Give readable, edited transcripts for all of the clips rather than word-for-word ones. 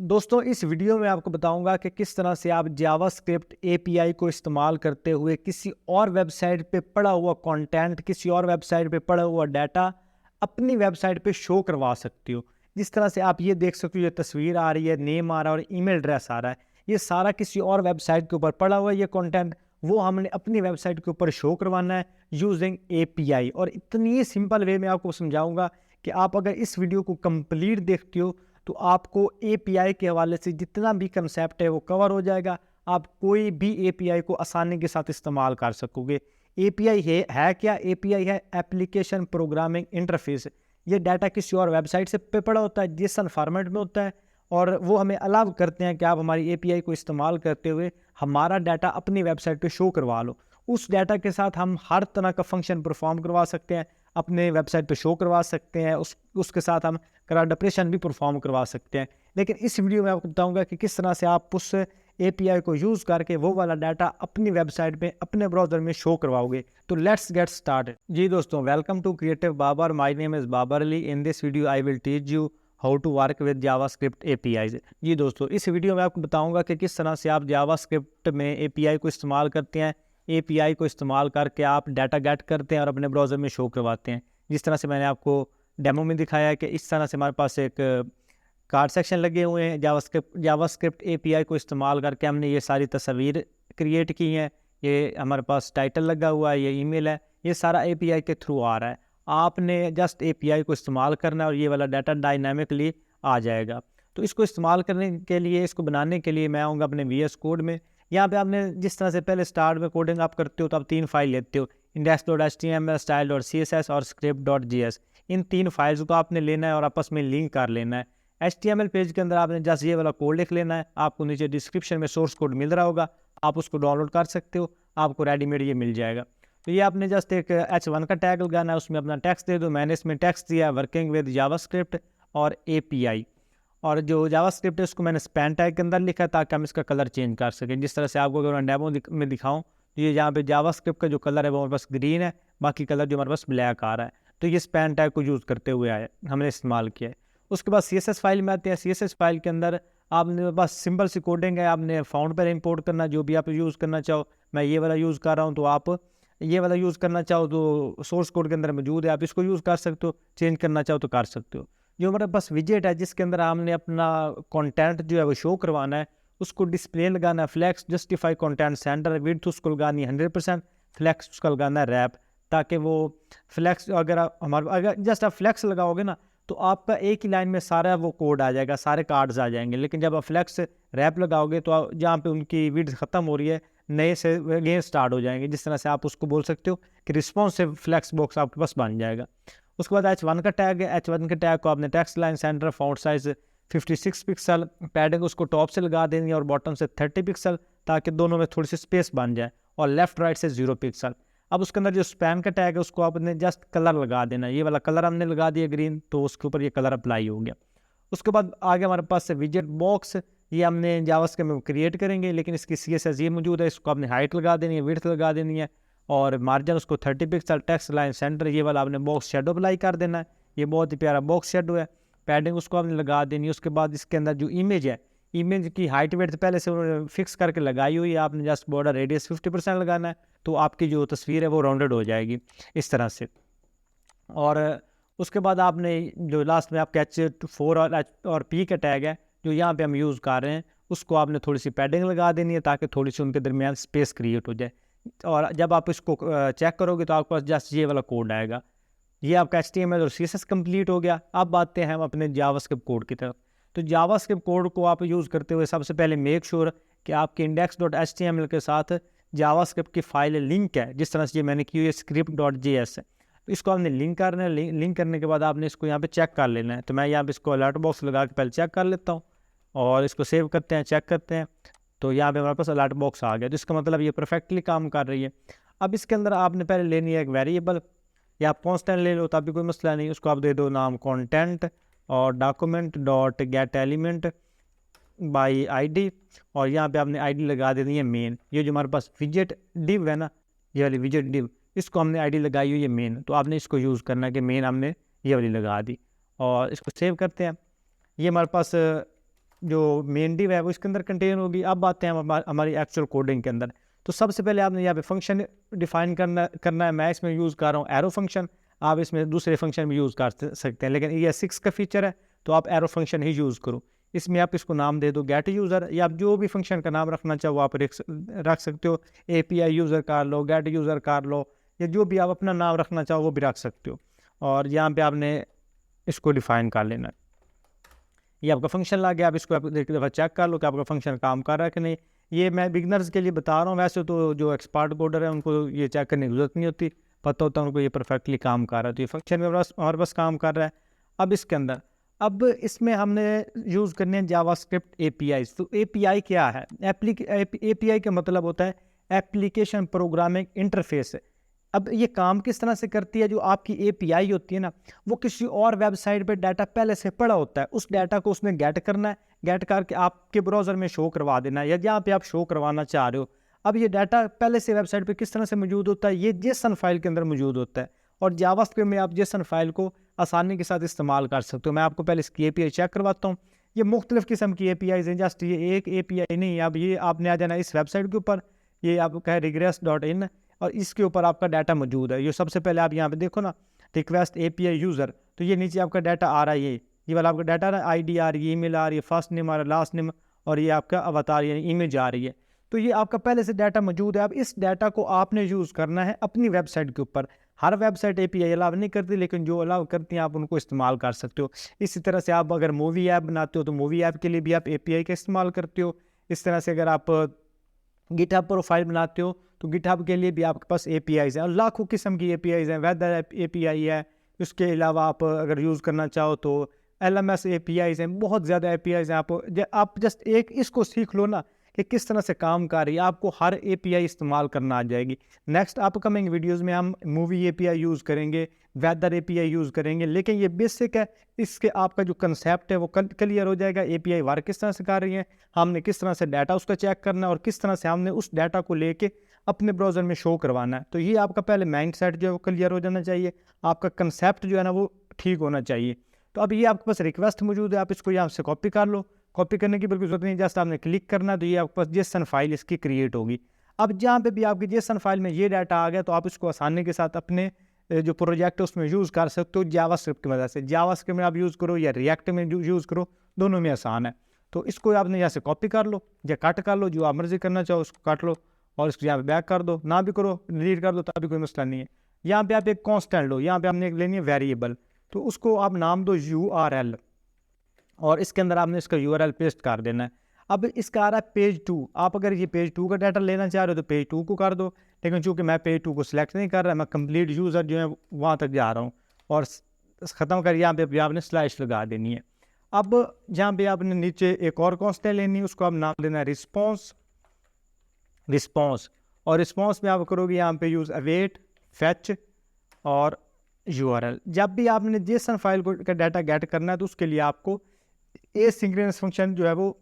दोस्तों इस वीडियो में आपको बताऊंगा कि किस तरह से आप जावास्क्रिप्ट एपीआई को इस्तेमाल करते हुए किसी और वेबसाइट पे पड़ा हुआ कंटेंट, किसी और वेबसाइट पे पड़ा हुआ डाटा अपनी वेबसाइट पे शो करवा सकते हो। जिस तरह से आप ये देख सकते हो, ये तस्वीर आ रही है, नेम आ रहा है और ईमेल एड्रेस आ रहा है। ये सारा किसी और वेबसाइट के ऊपर पड़ा हुआ है। ये कंटेंट वो हमने अपनी वेबसाइट के ऊपर शो करवाना है यूजिंग एपीआई। और इतनी सिंपल वे में आपको समझाऊंगा कि आप अगर इस वीडियो को कंप्लीट देखते हो तो आपको एपीआई के हवाले से जितना भी कंसेप्ट है वो कवर हो जाएगा। आप कोई भी एपीआई को आसानी के साथ इस्तेमाल कर सकोगे। एपीआई है क्या? एपीआई है एप्लीकेशन प्रोग्रामिंग इंटरफेस। ये डाटा किसी और वेबसाइट से पे पड़ा होता है, जेसन फॉर्मेट में होता है, और वो हमें अलाउ करते हैं कि आप हमारी एपीआई को इस्तेमाल करते हुए हमारा डाटा अपनी वेबसाइट पे शो करवा लो। उस डाटा के साथ हम हर तरह का फंक्शन परफॉर्म करवा सकते हैं, अपने वेबसाइट पे शो करवा सकते हैं। उसके साथ हम करंट ऑपरेशन भी परफॉर्म करवा सकते हैं। लेकिन इस वीडियो में आपको बताऊंगा कि किस तरह से आप उस एपीआई को यूज़ करके वो वाला डाटा अपनी वेबसाइट पे अपने ब्राउज़र में शो करवाओगे। तो लेट्स गेट स्टार्टेड। जी दोस्तों, welcome to creative Babar. My name is Babar Ali. In this video I will teach you how to work with JavaScript APIs. जी दोस्तों, इस वीडियो में आपको बताऊंगा कि किस तरह से आप जावास्क्रिप्ट में एपीआई को इस्तेमाल करते हैं। एपीआई को इस्तेमाल करके आप डाटा गेट करते हैं और अपने ब्राउज़र में शो करवाते हैं। जिस तरह से मैंने आपको डेमो में दिखाया है कि इस तरह से हमारे पास एक कार्ड सेक्शन लगे हुए हैं। जावास्क्रिप्ट एपीआई को इस्तेमाल करके हमने ये सारी तस्वीर क्रिएट की हैं। ये हमारे पास टाइटल लगा हुआ है, ये ईमेल है, ये सारा एपीआई के थ्रू आ रहा है। आपने जस्ट एपीआई को इस्तेमाल करना है और ये वाला डाटा डायनामिकली आ जाएगा। तो इसको इस्तेमाल करने के लिए, इसको बनाने के लिए मैं आऊँगा अपने वीएस कोड में। यहाँ पे आपने जिस तरह से पहले स्टार्ट में कोडिंग आप करते हो तो आप 3 फाइल लेते हो, index.html, style.css और script.js। इन 3 फाइल्स को आपने लेना है और आपस में लिंक कर लेना है। HTML पेज के अंदर आपने जस्ट ये वाला कोड लिख लेना है। आपको नीचे डिस्क्रिप्शन में सोर्स कोड मिल रहा होगा, आप उसको डाउनलोड कर सकते हो, आपको रेडीमेड ये मिल जाएगा। तो ये आपने जस्ट एक H1 का टैग लगाना है, उसमें अपना टेक्स्ट दे दो। मैंने इसमें टेक्स्ट दिया है वर्किंग विद जावास्क्रिप्ट और एपीआई। और जो जावास्क्रिप्ट है उसको मैंने स्पैन टैग के अंदर लिखा है ताकि हम इसका कलर चेंज कर सकें। जिस तरह से आपको अगर मैं डेमो में दिखाऊं तो ये यहाँ पे जावास्क्रिप्ट का जो कलर है वो हमारे पास ग्रीन है, बाकी कलर जो हमारे पास ब्लैक आ रहा है। तो ये स्पैन टैग को यूज़ करते हुए आया, हमने इस्तेमाल किया है। उसके बाद CSS फाइल में आते हैं। CSS फाइल के अंदर आपने बस सिंपल सी कोडिंग है, आपने फाउंड पर इंपोर्ट करना, जो भी आप यूज़ करना चाहो। मैं ये वाला यूज़ कर रहा हूँ, तो आप ये वाला यूज़ करना चाहो तो सोर्स कोड के अंदर मौजूद है, आप इसको यूज़ कर सकते हो। चेंज करना चाहो तो कर सकते हो। जो हमारे पास विजेट है जिसके अंदर हमने अपना कंटेंट जो है वो शो करवाना है, उसको डिस्प्ले लगाना है flex justify content center. Width उसको लगानी है 100%, फ्लैक्स उसका लगाना है रैप, ताकि वो फ्लैक्स अगर जस्ट आप फ्लैक्स लगाओगे ना तो आपका एक ही लाइन में सारा वो कोड आ जाएगा, सारे कार्ड्स आ जाएंगे। लेकिन जब आप फ्लैक्स रैप लगाओगे तो जहाँ पे उनकी विड्थ ख़त्म हो रही है, नए से अगेन स्टार्ट हो जाएंगे। जिस तरह से आप उसको बोल सकते हो कि रिस्पॉन्सिव फ्लैक्स बॉक्स आपके पास बन जाएगा। उसके बाद H1 का टैग है। H1 के टैग को आपने text line centre, font size 56 pixel, padding उसको टॉप से लगा देनी है और बॉटम से 30 पिक्सल, ताकि दोनों में थोड़ी सी स्पेस बन जाए, और लेफ्ट राइट से 0 पिक्सल। अब उसके अंदर जो स्पैन का टैग है उसको आपने जस्ट कलर लगा देना है। ये वाला कलर हमने लगा दिया ग्रीन, तो उसके ऊपर ये कलर अप्लाई हो गया। उसके बाद आगे हमारे पास है विजेट बॉक्स। ये हमने जावास्क्रिप्ट में क्रिएट करेंगे, लेकिन इसकी CSS ये मौजूद है। इसको आपने हाइट लगा देनी है, विड्थ लगा देनी है, और मार्जिन उसको 30 पिक्सल, टेक्स्ट लाइन सेंटर ये वाला आपने बॉक्स शेडो अप्लाई कर देना है। ये बहुत ही प्यारा बॉक्स शेडो है। पैडिंग उसको आपने लगा देनी है। उसके बाद इसके अंदर जो इमेज है, इमेज की हाइट वेट पहले से उन्होंने फिक्स करके लगाई हुई है। आपने जस्ट बॉर्डर रेडियस 50% लगाना है, तो आपकी जो तस्वीर है वो राउंडेड हो जाएगी इस तरह से। और उसके बाद आपने जो लास्ट में आपके H4 और P का टैग है जो यहाँ पे हम यूज़ कर रहे हैं, उसको आपने थोड़ी सी पैडिंग लगा देनी है ताकि थोड़ी सी उनके दरमियान स्पेस क्रिएट हो जाए। और जब आप इसको चेक करोगे तो आपके पास जस्ट ये वाला कोड आएगा। ये आपका HTML और CSS कंप्लीट हो गया। अब आते हैं हम अपने जावास्क्रिप्ट कोड की तरफ। तो जावास्क्रिप्ट कोड को आप यूज़ करते हुए सबसे पहले मेक श्योर कि आपके index.html के साथ जावास्क्रिप्ट की फाइल लिंक है। जिस तरह से ये मैंने की हुई है script.js है, तो इसको आपने लिंक करना है। लिंक करने के बाद आपने इसको यहाँ पे चेक कर लेना है। तो मैं यहाँ पे इसको अलर्ट बॉक्स लगा के पहले चेक कर लेता हूँ, और इसको सेव करते हैं, चेक करते हैं। तो यहाँ पे हमारे पास अलर्ट बॉक्स आ गया, तो इसका मतलब ये परफेक्टली काम कर रही है। अब इसके अंदर आपने पहले लेनी है एक वेरिएबल, या आप कॉन्स्टेंट ले लो तब भी कोई मसला नहीं। उसको आप दे दो नाम कंटेंट और document dot gate element by ID, और यहाँ पे आपने ID लगा देनी है मेन। ये जो हमारे पास विजेट डिव है ना, ये वाली विजेट डिव, इसको हमने ID लगाई हुई है मेन, तो आपने इसको यूज़ करना है कि मेन हमने ये वाली लगा दी। और इसको सेव करते हैं। ये हमारे पास जो मेन डिव है वो इसके अंदर कंटेन होगी। अब आते हैं हमारी एक्चुअल कोडिंग के अंदर। तो सबसे पहले आपने यहाँ पे फंक्शन डिफाइन करना है। मैं इसमें यूज़ कर रहा हूँ एरो फंक्शन, आप इसमें दूसरे फंक्शन भी यूज़ कर सकते हैं, लेकिन ये 6 का फीचर है तो आप एरो फंक्शन ही यूज़ करो। इसमें आप इसको नाम दे दो गेट यूज़र, या आप जो भी फंक्शन का नाम रखना चाहो आप रख सकते हो। API यूज़र कर लो, गेट यूज़र कर लो, या जो भी आप अपना नाम रखना चाहो वो भी रख सकते हो। और यहाँ पे आपने इसको डिफाइन कर लेना है। ये आपका फंक्शन ला गया। आप इसको एक दफ़ा चेक कर लो कि आपका फंक्शन काम कर रहा है कि नहीं। ये मैं बिगनर्स के लिए बता रहा हूँ, वैसे तो जो एक्सपर्ट कोडर है उनको ये चेक करने की जरूरत नहीं होती, पता होता है उनको ये परफेक्टली काम कर रहा है। तो ये फंक्शन में हमारे पास काम कर रहा है। अब इसके अंदर इसमें हमने यूज़ करने हैं जावास्क्रिप्ट API। तो API क्या है? API का मतलब होता है एप्लीकेशन प्रोग्रामिंग इंटरफेस। अब ये काम किस तरह से करती है? जो आपकी API होती है ना, वो किसी और वेबसाइट पे डाटा पहले से पड़ा होता है, उस डाटा को उसने गेट करना है, गेट करके आपके ब्राउज़र में शो करवा देना है, या जहाँ पे आप शो करवाना चाह रहे हो। अब ये डाटा पहले से वेबसाइट पे किस तरह से मौजूद होता है? ये JSON फाइल के अंदर मौजूद होता है, और जावास्क्रिप्ट में आप JSON फाइल को आसानी के साथ इस्तेमाल कर सकते हो। मैं आपको पहले इसकी API चेक करवाता हूँ। ये मुख्तलिफ किस्म की APIs हैं, जस्ट ये एक API नहीं। अब ये आपने आ जाना इस वेबसाइट के ऊपर, ये आपका है regress.in, और इसके ऊपर आपका डाटा मौजूद है। ये सबसे पहले आप यहाँ पे देखो ना, रिक्वेस्ट API यूज़र, तो ये नीचे आपका डाटा आ रहा है, ये वाला आपका डाटा आ रहा है, ID आ रही है, ईमेल आ रही है, फर्स्ट नेम आ रहा है, लास्ट नेम, और ये आपका अवतार यानी इमेज आ रही है। तो ये आपका पहले से डाटा मौजूद है। अब इस डाटा को आपने यूज़ करना है अपनी वेबसाइट के ऊपर। हर वेबसाइट API अलाउ नहीं करती, लेकिन जो अलाउ करती हैं आप उनको इस्तेमाल कर सकते हो। इसी तरह से आप अगर मूवी ऐप बनाते हो तो मूवी ऐप के लिए भी आप API का इस्तेमाल करते हो। इस तरह से अगर आप गिटहब प्रोफाइल बनाते हो तो गिटहब के लिए भी आपके पास APIs हैं, और लाखों किस्म की APIs हैं। वेदर API है, उसके अलावा आप अगर यूज़ करना चाहो तो LMS APIs हैं, बहुत ज़्यादा APIs हैं। आप जस्ट एक इसको सीख लो ना कि किस तरह से काम कर रही है, आपको हर API इस्तेमाल करना आ जाएगी। नेक्स्ट अपकमिंग वीडियोज़ में हम मूवी API यूज़ करेंगे, वेदर API यूज़ करेंगे, लेकिन ये बेसिक है। इसके आपका जो कंसेप्ट है वो क्लियर हो जाएगा। API वर्क किस तरह से कर रही है, हमने किस तरह से डाटा उसका चेक करना है, और किस तरह से हमने उस डाटा को लेके अपने ब्राउज़र में शो करवाना है। तो ये आपका पहले माइंड सेट जो है वो क्लियर हो जाना चाहिए, आपका कंसेप्ट जो है ना वो ठीक होना चाहिए। तो अब ये आपके पास रिक्वेस्ट मौजूद है, आप इसको यहाँ से कॉपी कर लो। कॉपी करने की बिल्कुल जरूरत नहीं, जस्ट आपने क्लिक करना है तो ये आपके पास JSON फाइल इसकी क्रिएट होगी। अब जहाँ पे भी आपकी JSON फाइल में ये डाटा आ गया तो आप इसको आसानी के साथ अपने जो प्रोजेक्ट है उसमें यूज़ कर सकते हो जावास्क्रिप्ट की मदद से। जावास्क्रिप्ट में आप यूज़ करो या रिएक्ट में यूज़ करो, दोनों में आसान है। तो इसको आपने यहाँ से कॉपी कर लो या कट कर लो, जो आप मर्जी करना चाहो उसको काट लो, और इसको यहाँ पे बैक कर दो, ना भी करो डिलीट कर दो तभी कोई मसला नहीं है। यहाँ पे आप एक कॉन्स्टेंट लो, यहाँ पे आपने एक लेनी है वेरिएबल, तो उसको आप नाम दो URL, और इसके अंदर आपने इसका URL पेस्ट कर देना है। अब इसका आ रहा है पेज 2, आप अगर ये पेज 2 का डाटा लेना चाह रहे हो तो पेज 2 को कर दो, लेकिन चूंकि मैं पेज 2 को सिलेक्ट नहीं कर रहा, मैं कंप्लीट यूज़र जो है वहाँ तक जा रहा हूँ, और ख़त्म कर यहाँ पे आपने स्लैश लगा देनी है। अब जहाँ पे आपने नीचे एक और कॉन्स्टेंट लेनी है, उसको आप नाम देना है रिस्पॉन्स, और रिस्पॉन्स में आप करोगे यहाँ पे यूज़ अवेट, फेच और URL। जब भी आपने JSON फाइल का डाटा गेट करना है तो उसके लिए आपको एसिंक्रोनस फंक्शन जो है वो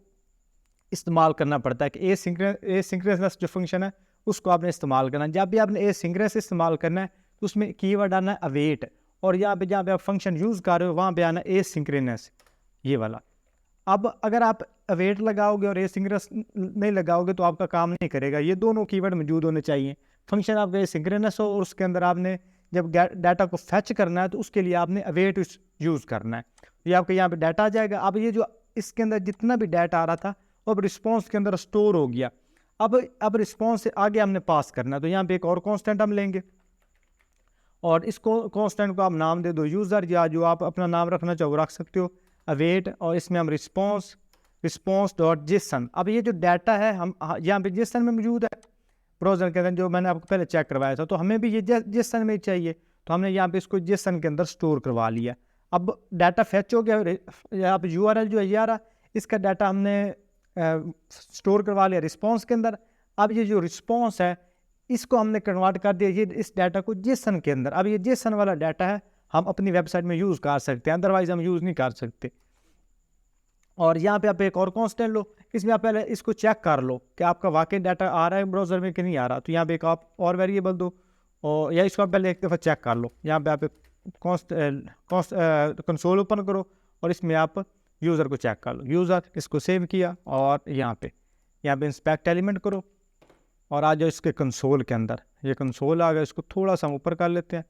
इस्तेमाल करना पड़ता है, कि एसिंक्रोनस जो फंक्शन है उसको आपने इस्तेमाल करना है। जब भी आपने एसिंक्रोनस इस्तेमाल करना है तो उसमें कीवर्ड आना है अवेट, और यहाँ पे जहाँ पे आप फंक्शन यूज़ कर रहे हो वहाँ पे आना है एसिंक्रोनस, ये वाला। अब अगर आप अवेट लगाओगे और एसिंक्रोनस नहीं लगाओगे तो आपका काम नहीं करेगा। ये दोनों कीवर्ड मौजूद होने चाहिए। फंक्शन आपका एसिंक्रोनस हो और उसके अंदर आपने जब डाटा को फैच करना है तो उसके लिए आपने अवेट यूज़ करना है। ये आपके यहाँ पे डाटा आ जाएगा। अब ये जो इसके अंदर जितना भी डाटा आ रहा था वो अब रिस्पॉन्स के अंदर स्टोर हो गया। अब रिस्पॉन्स से आगे हमने पास करना है, तो यहाँ पे एक और कांस्टेंट हम लेंगे, और इसको कांस्टेंट को आप नाम दे दो यूज़र, या जो आप अपना नाम रखना चाहो रख सकते हो, अवेट, और इसमें हम रिस्पॉन्स डॉट JSON। अब ये जो डाटा है हम यहाँ पे JSON में मौजूद है ब्राउज़र के अंदर, जो मैंने आपको पहले चेक करवाया था, तो हमें भी ये JSON में चाहिए, तो हमने यहाँ पे इसको JSON के अंदर स्टोर करवा लिया। अब डाटा फैच हो गया, यहाँ पे URL जो है ये आ रहा, इसका डाटा हमने स्टोर करवा लिया रिस्पॉन्स के अंदर। अब ये जो रिस्पॉन्स है इसको हमने कन्वर्ट कर दिया ये इस डाटा को JSON के अंदर। अब ये JSON वाला डाटा है हम अपनी वेबसाइट में यूज़ कर सकते हैं, अदरवाइज हम यूज़ नहीं कर सकते। और यहाँ पे आप एक और कांस्टेंट लो, इसमें आप पहले इसको चेक कर लो कि आपका वाकई डाटा आ रहा है ब्राउज़र में कि नहीं आ रहा। तो यहाँ पे एक आप और वेरिएबल दो, और या इसको आप पहले एक दफ़ा चेक कर लो। यहाँ पे आप कंसोल ओपन करो और इसमें आप यूज़र को चेक कर लो, यूज़र, इसको सेव किया और यहाँ पे इंस्पेक्ट एलिमेंट करो और आ जाओ इसके कंसोल के अंदर। ये कंसोल आ गया, इसको थोड़ा सा हम ऊपर कर लेते हैं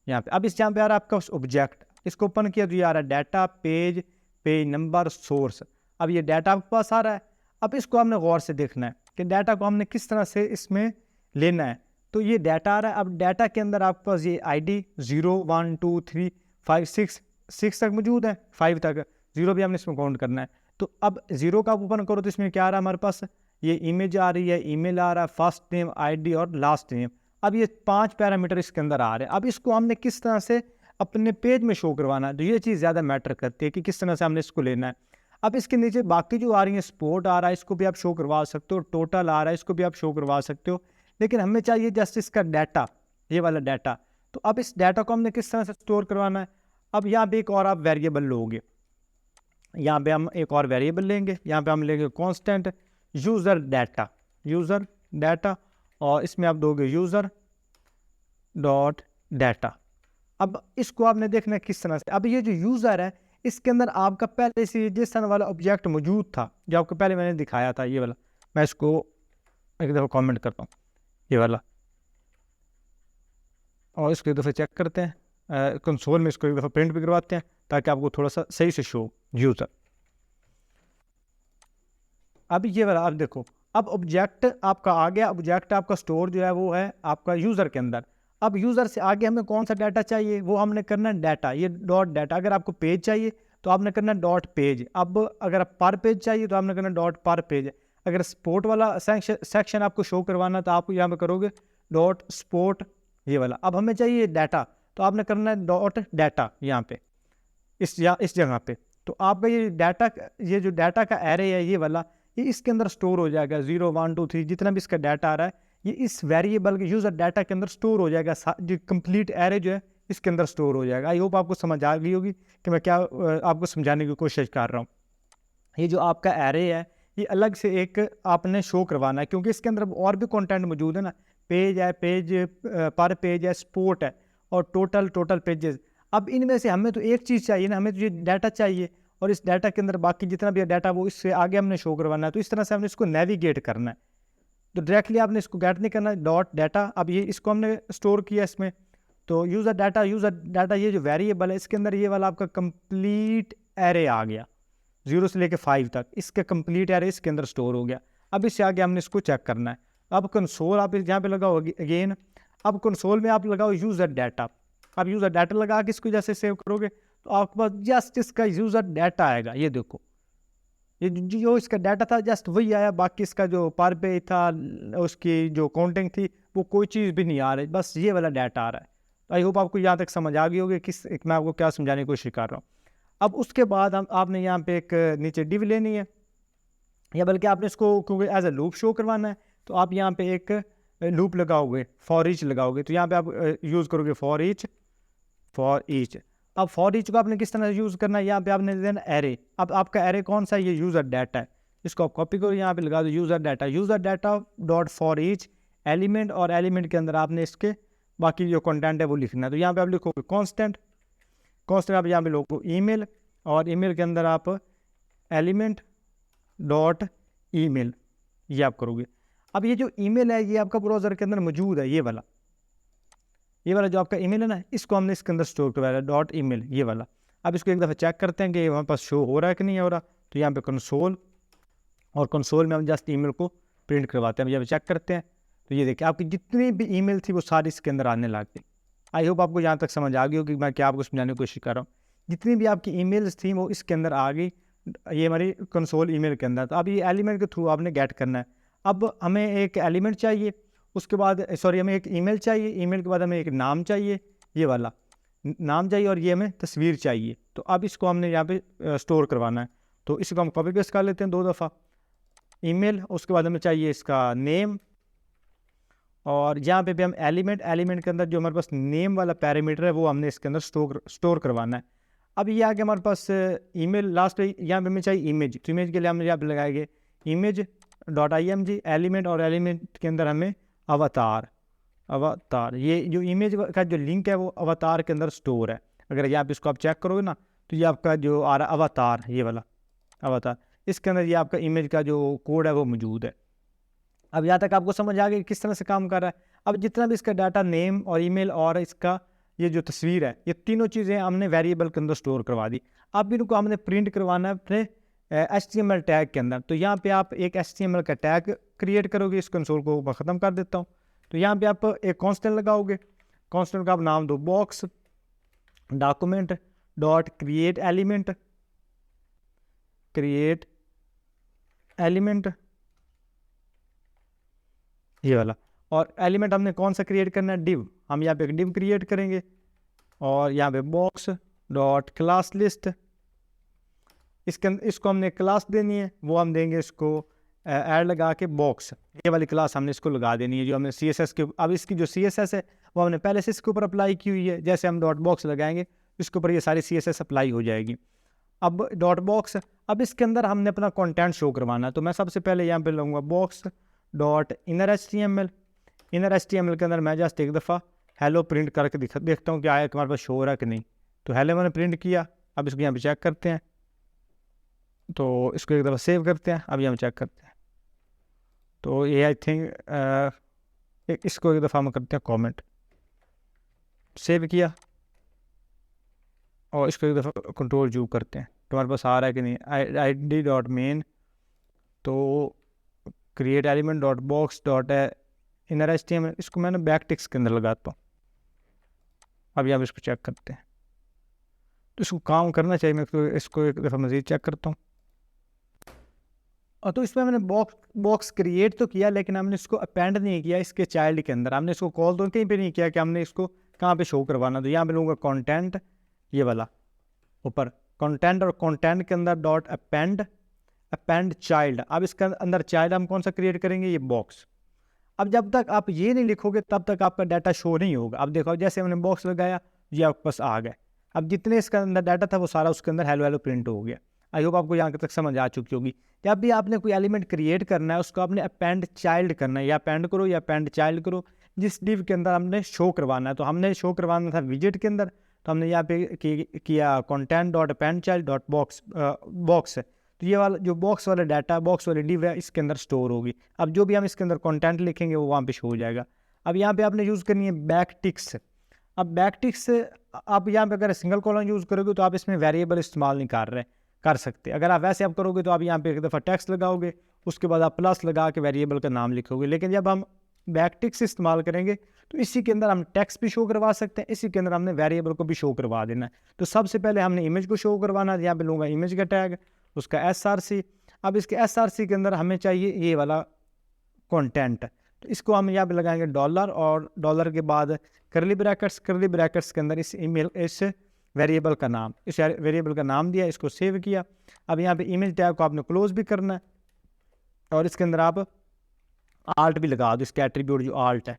यहाँ पे। अब इस यहाँ पे आ रहा है आपका ऑब्जेक्ट, इसको ओपन किया तो ये आ रहा है data, page, page number, source. अब ये डाटा आपके पास आ रहा है। अब इसको हमने गौर से देखना है कि डाटा को हमने किस तरह से इसमें लेना है। तो ये डाटा आ रहा है। अब डाटा के अंदर आपके पास ये ID 0 1 2 3 5 6 तक मौजूद है, 5 तक, 0 भी हमने इसमें काउंट करना है। तो अब 0 का ओपन करो तो इसमें क्या आ रहा है हमारे पास, ये इमेज आ रही है, ईमेल आ रहा है, फर्स्ट नेम, ID और लास्ट नेम। अब ये 5 पैरामीटर इसके अंदर आ रहे हैं। अब इसको हमने किस तरह से अपने पेज में शो करवाना है, तो ये चीज़ ज़्यादा मैटर करती है कि किस तरह से हमने इसको लेना है। अब इसके नीचे बाकी जो आ रही है, स्पोर्ट आ रहा है, इसको भी आप शो करवा सकते हो, टोटल आ रहा है, इसको भी आप शो करवा सकते हो, लेकिन हमें चाहिए जस्ट इसका डाटा, ये वाला डाटा। तो अब इस डाटा को हमने किस तरह से स्टोर करवाना है। अब यहाँ पे एक और आप वेरिएबल लोगे, यहाँ पे हम एक और वेरिएबल लेंगे, यहाँ पे हम लेंगे कांस्टेंट यूज़र डाटा, और इसमें आप दोगे यूज़र डॉट डाटा। अब इसको आपने देखना है किस तरह से। अब ये जो यूज़र है, इसके अंदर आपका पहले से JSON वाला ऑब्जेक्ट मौजूद था, जो आपको पहले मैंने दिखाया था, ये वाला। मैं इसको एक दफ़ा कमेंट करता हूँ, ये वाला, और इसको एक दफ़ा चेक करते हैं कंसोल में, इसको एक दफ़ा प्रिंट भी करवाते हैं ताकि आपको थोड़ा सा सही से शो यूज़र। अब ये वाला आप देखो, अब ऑब्जेक्ट आपका आ गया, ऑब्जेक्ट आपका स्टोर जो है वो है आपका यूज़र के अंदर। अब यूज़र से आगे हमें कौन सा डाटा चाहिए, वो हमने करना है डाटा, ये डॉट डाटा। अगर आपको पेज चाहिए तो आपने करना है डॉट पेज। अब अगर आप पर पेज चाहिए तो आपने करना डॉट पर पेज। अगर स्पोर्ट वाला सेक्शन आपको शो करवाना तो आप यहाँ पे करोगे डॉट स्पोर्ट, ये वाला। अब हमें चाहिए डाटा, तो आपने करना है डॉट डाटा यहाँ पे, इस जगह पे। तो आपका ये जो डाटा का एरे है, ये वाला, ये इसके अंदर स्टोर हो जाएगा। 0 1 2 3 जितना भी इसका डाटा आ रहा है, ये इस वेरिएबल के यूज़र डाटा के अंदर स्टोर हो जाएगा। जो कंप्लीट एरे जो है इसके अंदर स्टोर हो जाएगा। आई होप आपको समझ आ गई होगी कि मैं क्या आपको समझाने की कोशिश कर रहा हूँ। ये जो आपका एरे है, ये अलग से एक आपने शो करवाना है, क्योंकि इसके अंदर और भी कंटेंट मौजूद है ना। पेज है, पेज पर पेज है, स्पोर्ट है, और टोटल पेजेस। अब इनमें से हमें तो एक चीज़ चाहिए ना, हमें तो ये डाटा चाहिए, और इस डाटा के अंदर बाकी जितना भी डाटा वो इससे आगे हमने शो करवाना है। तो इस तरह से हमने इसको नेविगेट करना है। तो डायरेक्टली आपने इसको गेट नहीं करना, डॉट डाटा। अब ये इसको हमने स्टोर किया इसमें, तो यूज़र डाटा ये जो वेरिएबल है, इसके अंदर ये वाला आपका कंप्लीट एरे आ गया, 0 से लेके 5 तक। इसका कंप्लीट एरे इसके अंदर स्टोर हो गया। अब इससे आगे हमने इसको चेक करना है। अब कंसोल आप यहाँ पे लगाओ अगेन। अब कंसोल में आप लगाओ यूज़र डाटा। अब यूज़र डाटा लगा के इसको जैसे सेव करोगे तो आपके पास जस्ट इसका यूज़र डाटा आएगा। ये देखो, ये जो इसका डाटा था जस्ट वही आया, बाकी इसका जो पर पेज था, उसकी जो काउंटिंग थी, वो कोई चीज़ भी नहीं आ रही, बस ये वाला डाटा आ रहा है। तो आई होप आपको यहाँ तक समझ आ गई होगी मैं आपको क्या समझाने की कोशिश कर रहा हूँ। अब उसके बाद आपने यहाँ पे एक नीचे डिव लेनी है, या बल्कि आपने इसको क्योंकि एज ए लूप शो करवाना है, तो आप यहाँ पे एक लूप लगाओगे, फॉर ईच लगाओगे। तो यहाँ पे आप यूज़ करोगे फॉर ईच। अब फॉर ईच को आपने किस तरह से यूज़ करना है, यहाँ पे आपने देना एरे। अब आपका एरे कौन सा है, ये यूज़र डाटा है। इसको आप कॉपी करो, यहाँ पे लगा दो user data dot for each element, और एलिमेंट के अंदर आपने इसके बाकी जो कंटेंट है वो लिखना है। तो यहाँ पे आप लिखोगे कांस्टेंट आप यहाँ पे लोगो ईमेल, और ईमेल के अंदर आप एलिमेंट डॉट ईमेल, ये आप करोगे। अब ये जो ईमेल है, ये आपका ब्राउज़र के अंदर मौजूद है, ये वाला जो आपका ईमेल है ना, इसको हमने इसके अंदर स्टोर करवाया डॉट ईमेल, ये वाला। अब इसको एक दफ़ा चेक करते हैं कि हमारे पास शो हो रहा है कि नहीं हो रहा। तो यहाँ पे कंसोल, और कंसोल में हम जस्ट ईमेल को प्रिंट करवाते हैं। यहाँ पे चेक करते हैं, तो ये देखिए आपकी जितनी भी ईमेल थी वो सारी इसके अंदर आने लग गई। आई होप आपको यहाँ तक समझ आ गई होगी मैं क्या आपको समझाने की कोशिश कर रहा हूँ। जितनी भी आपकी ईमेल्स थी वो इसके अंदर आ गई, ये हमारी कंसोल ईमेल के अंदर। तो अब ये एलिमेंट के थ्रू आपने गेट करना है। अब हमें एक एलिमेंट चाहिए, उसके बाद हमें एक ईमेल चाहिए, ईमेल के बाद हमें एक नाम चाहिए, ये वाला नाम चाहिए, और ये हमें तस्वीर चाहिए। तो अब इसको हमने यहाँ पे स्टोर करवाना है। तो इसको हम कॉपी पेस्ट कर लेते हैं 2 दफ़ा, ईमेल, उसके बाद हमें चाहिए इसका नेम, और यहाँ पे भी हम एलिमेंट के अंदर जो हमारे पास नेम वाला पैरामीटर है वो हमने इसके अंदर स्टोर करवाना है। अब ये आगे हमारे पास ईमेल लास्ट पे, यहाँ पे हमें चाहिए इमेज। तो इमेज के लिए हम यहाँ पे लगाएंगे इमेज डॉट img एलिमेंट, और एलिमेंट के अंदर हमें अवतार। ये जो इमेज का जो लिंक है वो अवतार के अंदर स्टोर है। अगर यहाँ पे इसको आप चेक करोगे ना, तो ये आपका जो आ रहा है अवतार, ये वाला अब बता, इसके अंदर ये आपका इमेज का जो कोड है वो मौजूद है। अब यहाँ तक आपको समझ आ गई किस तरह से काम कर रहा है। अब जितना भी इसका डाटा, नेम और ईमेल और इसका ये जो तस्वीर है, ये तीनों चीज़ें हमने वेरिएबल के अंदर स्टोर करवा दी। अब इनको हमने प्रिंट करवाना है अपने HTML टैग के अंदर। तो यहाँ पे आप एक HTML का टैग क्रिएट करोगे। इस कंसोल को मैं ख़त्म कर देता हूँ। तो यहाँ पे आप एक कांस्टेंट लगाओगे। कांस्टेंट का आप नाम दो box document dot create element ये वाला। और एलिमेंट हमने कौन सा क्रिएट करना है, डिव। हम यहाँ पे एक डिव क्रिएट करेंगे और यहाँ पे बॉक्स डॉट क्लास लिस्ट, इसको हमने क्लास देनी है, वो हम देंगे इसको ऐड लगा के बॉक्स, ये वाली क्लास हमने इसको लगा देनी है जो हमने CSS के। अब इसकी जो CSS है वो हमने पहले से इसके ऊपर अप्लाई की हुई है। जैसे हम डॉट बॉक्स लगाएंगे इसके ऊपर ये सारी CSS अप्लाई हो जाएगी। अब डॉट बॉक्स, अब इसके अंदर हमने अपना कंटेंट शो करवाना है। तो मैं सबसे पहले यहाँ पे लूँगा box dot inner HTML। Inner HTML के अंदर मैं जस्ट एक दफ़ा हेलो प्रिंट करके देखता हूँ कि आया हमारे पास शो हो रहा है कि नहीं। तो हेलो मैंने प्रिंट किया। अब इसको यहाँ पे चेक करते हैं। तो इसको एक दफ़ा सेव करते हैं। अब यहाँ चेक करते हैं। तो ये आई थिंक इसको एक दफ़ा हम करते हैं कमेंट। सेव किया और इसको एक दफ़ा कंट्रोल जू करते हैं तो हमारे पास आ रहा है कि नहीं। ID डॉट मेन, तो create element dot box dot inner HTML, इसको मैंने बैक टिक्स के अंदर लगाता हूँ। अब यहाँ इसको चेक करते हैं तो इसको काम करना चाहिए। मैं तो इसको एक दफ़ा मज़ीद चेक करता हूँ। और तो इसमें मैंने बॉक्स क्रिएट तो किया लेकिन हमने इसको अपेंड नहीं किया इसके चाइल्ड के अंदर। हमने इसको कॉल तो कहीं पे नहीं किया कि हमने इसको कहाँ पे शो करवाना। तो यहाँ पे लूँगा कंटेंट, ये वाला ऊपर कंटेंट, और कंटेंट के अंदर डॉट अपेंड चाइल्ड। अब इसके अंदर चाइल्ड हम कौन सा क्रिएट करेंगे, ये बॉक्स। अब जब तक आप ये नहीं लिखोगे तब तक आपका डाटा शो नहीं होगा। अब देखो जैसे हमने बॉक्स लगाया ये आपके पास आ गया। अब जितने इसका अंदर डाटा था वो सारा उसके अंदर हेलो हेलो प्रिंट हो गया। आई होप आपको यहाँ तक समझ आ चुकी होगी। जब भी आपने कोई एलिमेंट क्रिएट करना है उसको आपने अपेंड चाइल्ड करना है, या अपेंड करो या अपेंड चाइल्ड करो, जिस डिव के अंदर हमने शो करवाना है। तो हमने शो करवाना था विजेट के अंदर, तो हमने यहाँ पे किया content dot append child dot box. तो ये वाला जो बॉक्स वाला डाटा, बॉक्स वाली डिव है, इसके अंदर स्टोर होगी। अब जो भी हम इसके अंदर कंटेंट लिखेंगे वो वहाँ पे शो हो जाएगा। अब यहाँ पे आपने यूज़ करनी है बैक टिक्स। अब बैक टिक्स आप यहाँ पे अगर सिंगल कॉलन यूज़ करोगे तो आप इसमें वेरिएबल इस्तेमाल नहीं कर सकते। अगर आप वैसे आप करोगे तो आप यहाँ पे एक दफ़ा टेक्स्ट लगाओगे, उसके बाद आप प्लस लगा के वेरिएबल का नाम लिखोगे। लेकिन जब हम बैक टिक्स इस्तेमाल करेंगे तो इसी के अंदर हम टेक्स्ट भी शो करवा सकते हैं, इसी के अंदर हमने वेरिएबल को भी शो करवा देना है। तो सबसे पहले हमने इमेज को शो करवाना है। यहाँ पे लूँगा इमेज का टैग, उसका SRC। अब इसके SRC के अंदर हमें चाहिए ये वाला कंटेंट। तो इसको हम यहाँ पे लगाएंगे डॉलर, और डॉलर के बाद करली ब्रैकेट्स के अंदर इस वेरिएबल का नाम, इस वेरिएबल का नाम दिया, इसको सेव किया। अब यहाँ पे इमेज टैग को आपने क्लोज भी करना है और इसके अंदर आप आल्ट भी लगा दो। इसके एट्रीब्यूट जो आल्ट है,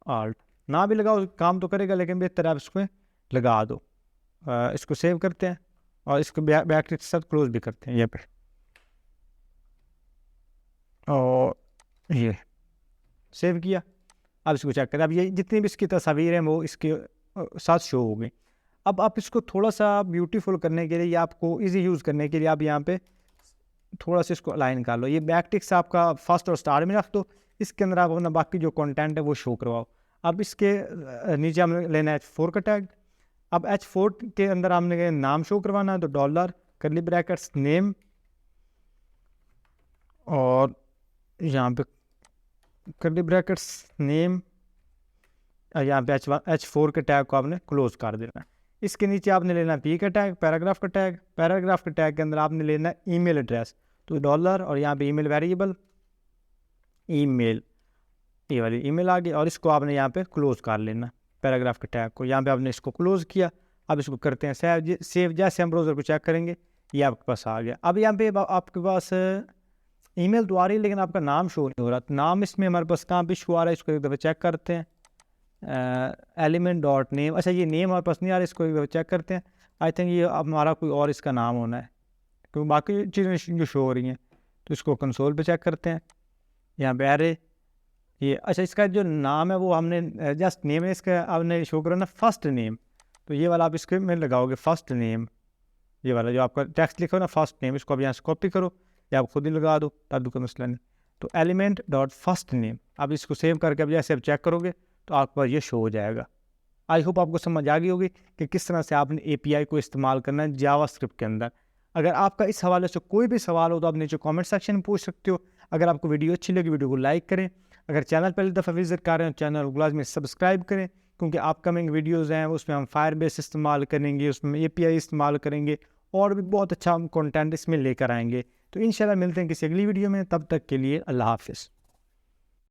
आल्ट ना भी लगाओ काम तो करेगा लेकिन बेहतर आप इसको लगा दो। इसको सेव करते हैं और इसको बैक के साथ क्लोज भी करते हैं यहाँ पे। और ये सेव किया। अब इसको चेक करें। अब ये जितनी भी इसकी तस्वीर हैं वो इसके साथ शो हो गई। अब आप इसको थोड़ा सा ब्यूटीफुल करने के लिए या आपको इजी यूज़ करने के लिए आप यहाँ पे थोड़ा सा इसको अलाइन कर लो। ये बैक टिक्स आपका फर्स्ट और स्टार में रख दो। इसके अंदर आप अपना बाकी जो कंटेंट है वो शो करवाओ। अब इसके नीचे हमने लेना है H4 का टैग। अब H4 के अंदर हमने नाम शो करवाना है, तो डॉलर करली ब्रैकेट्स नेम, और यहाँ पे करली ब्रैकेट्स नेम, यहाँ पे H4 के टैग को आपने क्लोज कर देना है। इसके नीचे आपने लेना है P का टैग, पैराग्राफ का टैग। पैराग्राफ के टैग के अंदर आपने लेना है ईमेल एड्रेस, तो डॉलर और यहाँ पे ईमेल वेरिएबल ईमेल, ये वाली ईमेल आ गई, और इसको आपने यहाँ पे क्लोज कर लेना पैराग्राफ के टैग को। यहाँ पे आपने इसको क्लोज किया। अब इसको करते हैं सेव। जैसे हम ब्राउज़र को चेक करेंगे ये आपके पास आ गया। अब यहाँ पे आपके पास ईमेल तो आ रही है लेकिन आपका नाम शो नहीं हो रहा। तो नाम इसमें हमारे पास कहाँ पे शो आ रहा है, इसको एक दफ़ा चेक करते हैं। एलिमेंट डॉट नेम, अच्छा ये नेम हमारे पास नहीं आ रहा, इसको एक दफ़ा चेक करते हैं। आई थिंक ये हमारा कोई और इसका नाम होना है क्योंकि बाकी चीज़ें जो शो हो रही हैं। तो इसको कंसोल पे चेक करते हैं। यहाँ पे एरे ये, अच्छा इसका जो नाम है वो हमने जस्ट नेम है इसका आपने शो करो ना फर्स्ट नेम, तो ये वाला आप इसके में लगाओगे फर्स्ट नेम। ये वाला जो आपका टेक्स्ट लिखो ना फर्स्ट नेम, इसको अब यहाँ से कॉपी करो या आप खुद ही लगा दो, तब कोई मसला नहीं। तो एलिमेंट डॉट फर्स्ट नेम, अब इसको सेव करके अब जैसे आप चेक करोगे तो आपको ये शो हो जाएगा। आई होप आपको समझ आ गई होगी कि किस तरह से आपने एपीआई को इस्तेमाल करना है जावास्क्रिप्ट के अंदर। अगर आपका इस हवाले से कोई भी सवाल हो तो आप नीचे कमेंट सेक्शन में पूछ सकते हो। अगर आपको वीडियो अच्छी लगी वीडियो को लाइक करें, अगर चैनल पहली दफ़ा विजिट कर रहे हैं चैनल को लाजमी सब्सक्राइब करें, क्योंकि अपकमिंग वीडियोज़ हैं उसमें हम फायरबेस इस्तेमाल करेंगे, उसमें एपीआई इस्तेमाल करेंगे और भी बहुत अच्छा हम कंटेंट इसमें लेकर आएंगे। तो इंशाल्लाह मिलते हैं किसी अगली वीडियो में, तब तक के लिए अल्लाह हाफिज़।